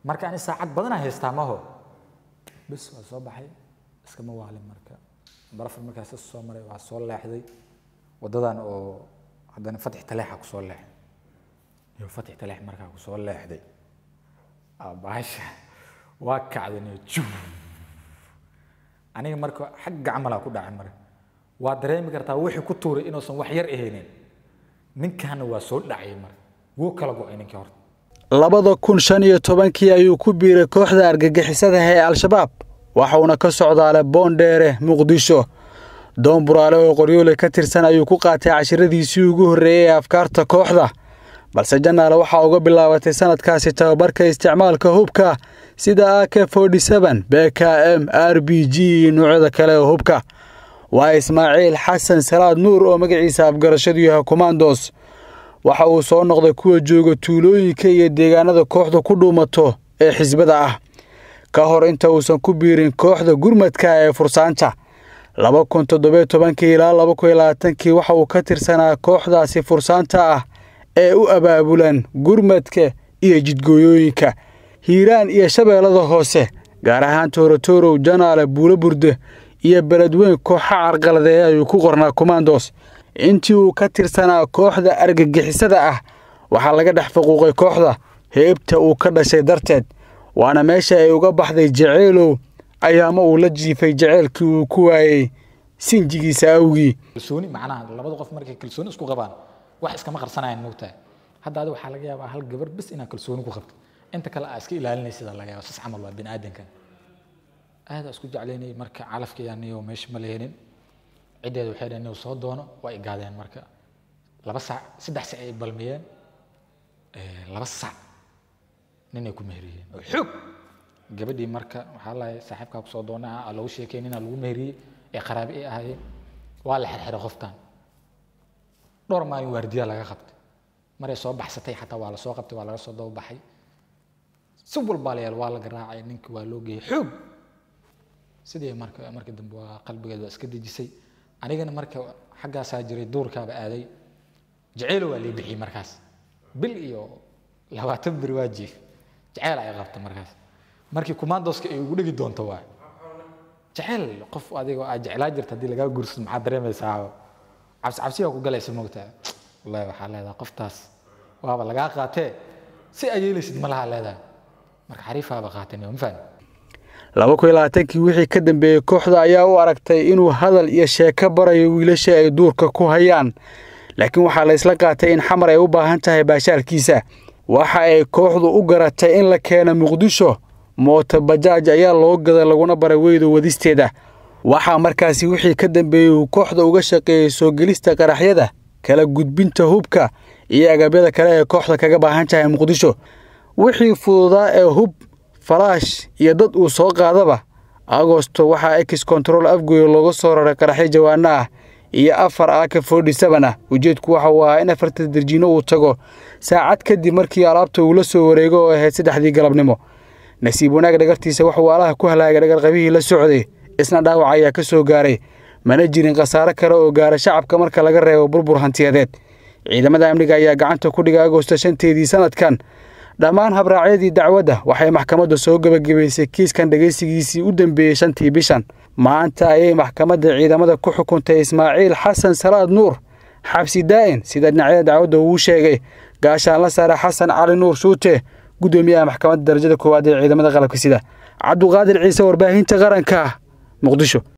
marka aan saacad badan haystaa ma ho bas waa soo baxay iska ma waalin marka baraf markaas soo maray waa soo leexday wadadan oo haddana fatix taleexa ku soo leexday iyo fatix taleex markaa ku soo leexday baasha waa kacday juu aniga marka xaq amal ku dhacay mar waa dareemi kartaa wixii ku tuuray inuu wax yar aheenin ninkan waa soo dhacay mar wuu kala go'ay ninkii hor 2015 ayuu ku biiray kooxda argagixisada ee Al-Shabaab waxauna ka socdaa Boondere Muqdisho doon buraale oo qoryoole ka tirsan ayuu ku qaatay casharadiisii ugu horeeyay afkaarta kooxda balse janaale waxa uga bilaabatay sanadkaasi tababarka isticmaalka hubka sida AK47 BKM RPG noocyada kale oo hubka waa Ismaaciil Xasan Salaad Nuur oo magaciisa afgarashadu yahay Commandos waxa uu soo noqday kuwa jooga tuulooyinka iyo deegaanada kooxda ku dhuumato ee xisbada ah ka hor inta uusan ku biirin kooxda gurmadka ee fursaanta 2017 ilaa 2020 waxa uu ka tirsanaa kooxdaasi fursaanta ah ee u abaabulan gurmadka iyo jidgooyooyinka Hiiraan iyo Shabeellada Hoose gaar ahaan Toorotoro Janaale Buulaburde iyo Beledweyne kooxa carqaladeed ayuu ku qornaa Commandos intii uu ka tirsanaa kooxda argagixisada ah waxa laga dhex faquuqay kooxda heebta uu ka dhashay darteed waana meesha ay uga baxday jaceylow ayaama uu la jiifay jaceylkii uu ku waayay sinjigiisa awgii kalsooni macnaha labada qof markay kalsooni isku qabaan wax iska ma qarsanayaan moogtahay hadda waxa laga yaabaa hal gabar bis inaa kalsooni ku qabto inta kale ay iska ilaalinaysa laga yaabaa sas camal waa bin aadanka aad isku jecleynay marka calafkeeyaniyo meesh ma leeyanin ciideed waxay inuu soo doono way gaadeen marka 2 saac 3 saac ay balmiyeen 2 saac ninay ku meheriyeen oo xog gabadhii marka waxa la saaxiibka ku soo doonaa lagu sheekeynina lagu meheriyay ee qaraabi ay ahaayeen waa la xirxiray qoftan dhowr maalin waardiya laga qabtay maray soo baxsatay xataa waa la soo qabtay waa laga soo daba baxay si walba waa la garaacay ninkii waa loo geeyay xog sidii marka dambe waa qalbigeeda iska dejisay anigana marka xaggaas jiray duurkaaba aaday jaceyl waa leeyahay markaas bil iyo 20 bir waajif jaceyl ay qabtay markaas markii Commandoska ay ugu dhigi doonto waa jaceyl qof adiga aad jeclaa jirta hadii laga guurso maxaa dareemaysaa cabsi ku galaysa moogtaa wallahi waxa leedahay qoftaas waaba laga qaatay si ay yeelaysid malaha leedahay marka xariifaaba qaatay ma fahmin 2020 wixii ka dambeeyay kooxda ayaa u aragtay inuu hadal iyo sheeko barayo wiilasha ay duurka ku hayaan laakiin waxa la isla qaatay in xamar ay u baahan tahay baashaalkiisa waxa ay kooxdu u garatay in la keeno Muqdisho mooto bajaaj ayaa loo gaday laguna baray weydo wadisteeda waxa markaasi wixii ka dambeeyay kooxda uga shaqeeyay soo gelista qaraxyada kala gudbinta hubka iyo agabyada kale ee kooxda kaga baahan tahay Muqdisho wixii fududaa ee hub flash iyo dad uu soo qaadaba Agosto waxa X control afgooyo looga soo raray qaraxyo jawaana ah iyo 4 AK47 ujeedku waxa waa in afarta darjiino uu tago saacad kadib markii alaabta uu la soo wareego oo ahayd 3 galabnimo nasiib wanaag dhagartiisa waxa waalaha ku halaagay dhagar qabihii la socday isna dhaawac ayaa ka soo gaaray mana jirin qasaare kale oo gaara shacabka marka laga reebo burbur hantiyadeed ciidamada amniga ayaa gacanta ku dhigay Agosto 5 sanadkan dhamaan habraacyadii dacwadda waxay maxkamadda soo gabagabaysay kiiskan dhageysigiisii u dambeeyay 5 bishan maanta ayay maxkamadda ciidamada ku xukuntay Ismaaciil Xasan Salaad Nuur xabsi daa'in sida dhinacyada dacwadda uu sheegay gaashaan la saaray Xasan Cali Nuur Shuute gudoomiyaha maxkamadda darajada koowaad ee ciidamada qalabka sida Cabduqaadir Ciise warbaahinta qaranka Muqdisho.